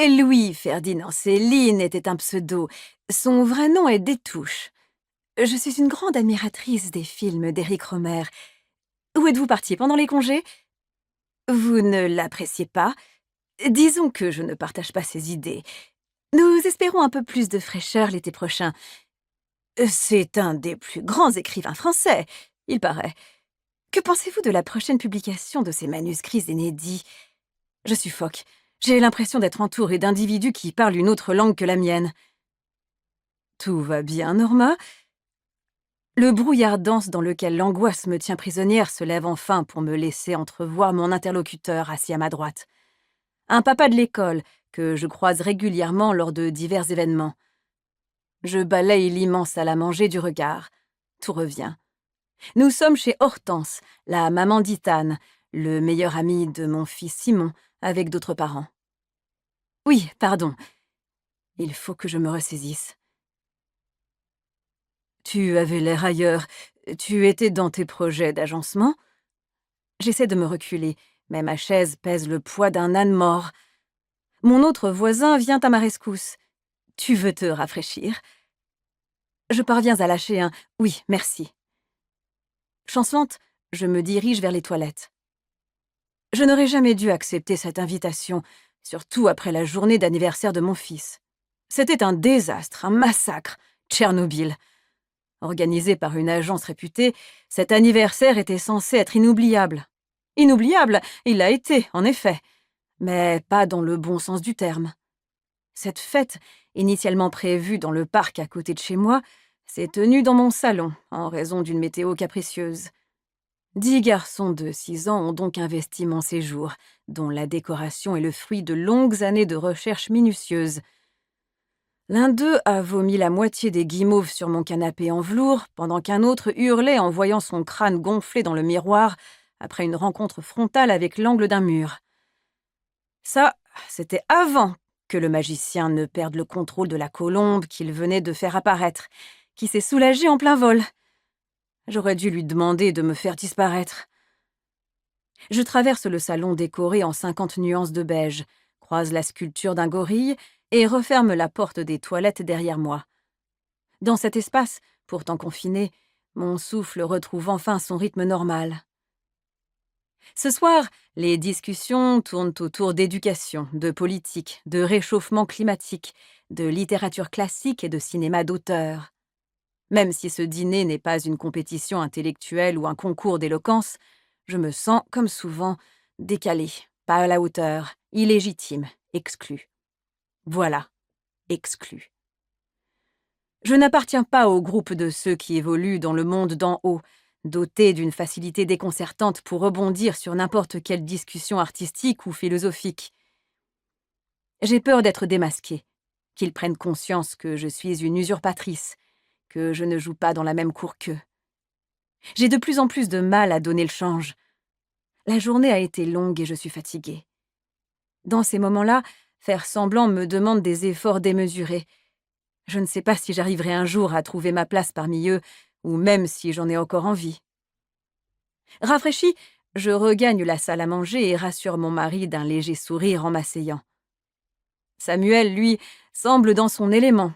Louis-Ferdinand Céline était un pseudo. Son vrai nom est Destouches. Je suis une grande admiratrice des films d'Éric Rohmer. Où êtes-vous parti pendant les congés? Vous ne l'appréciez pas? Disons que je ne partage pas ses idées. Nous espérons un peu plus de fraîcheur l'été prochain. C'est un des plus grands écrivains français, il paraît. Que pensez-vous de la prochaine publication de ces manuscrits inédits? Je suffoque. J'ai l'impression d'être entourée d'individus qui parlent une autre langue que la mienne. Tout va bien, Norma? Le brouillard dense dans lequel l'angoisse me tient prisonnière se lève enfin pour me laisser entrevoir mon interlocuteur assis à ma droite. Un papa de l'école que je croise régulièrement lors de divers événements. Je balaye l'immense salle à manger du regard. Tout revient. Nous sommes chez Hortense, la maman d'Ithan, le meilleur ami de mon fils Simon, avec d'autres parents. Oui, pardon. Il faut que je me ressaisisse. Tu avais l'air ailleurs. Tu étais dans tes projets d'agencement? J'essaie de me reculer, mais ma chaise pèse le poids d'un âne mort. Mon autre voisin vient à ma rescousse. Tu veux te rafraîchir? Je parviens à lâcher un « oui, merci ». Chancelante, je me dirige vers les toilettes. Je n'aurais jamais dû accepter cette invitation, surtout après la journée d'anniversaire de mon fils. C'était un désastre, un massacre, Tchernobyl. Organisé par une agence réputée, cet anniversaire était censé être inoubliable. Inoubliable, il l'a été, en effet, mais pas dans le bon sens du terme. Cette fête, initialement prévue dans le parc à côté de chez moi, s'est tenue dans mon salon, en raison d'une météo capricieuse. 10 garçons de 6 ans ont donc investi mon séjour, dont la décoration est le fruit de longues années de recherche minutieuse. L'un d'eux a vomi la moitié des guimauves sur mon canapé en velours, pendant qu'un autre hurlait en voyant son crâne gonflé dans le miroir après une rencontre frontale avec l'angle d'un mur. Ça, c'était avant que le magicien ne perde le contrôle de la colombe qu'il venait de faire apparaître, qui s'est soulagée en plein vol. J'aurais dû lui demander de me faire disparaître. Je traverse le salon décoré en 50 nuances de beige, croise la sculpture d'un gorille et referme la porte des toilettes derrière moi. Dans cet espace, pourtant confiné, mon souffle retrouve enfin son rythme normal. Ce soir, les discussions tournent autour d'éducation, de politique, de réchauffement climatique, de littérature classique et de cinéma d'auteur. Même si ce dîner n'est pas une compétition intellectuelle ou un concours d'éloquence, je me sens, comme souvent, décalée, pas à la hauteur, illégitime, exclue. Voilà, exclue. Je n'appartiens pas au groupe de ceux qui évoluent dans le monde d'en haut, dotés d'une facilité déconcertante pour rebondir sur n'importe quelle discussion artistique ou philosophique. J'ai peur d'être démasquée, qu'ils prennent conscience que je suis une usurpatrice, que je ne joue pas dans la même cour qu'eux. J'ai de plus en plus de mal à donner le change. La journée a été longue et je suis fatiguée. Dans ces moments-là, faire semblant me demande des efforts démesurés. Je ne sais pas si j'arriverai un jour à trouver ma place parmi eux, ou même si j'en ai encore envie. Rafraîchie, je regagne la salle à manger et rassure mon mari d'un léger sourire en m'asseyant. Samuel, lui, semble dans son élément,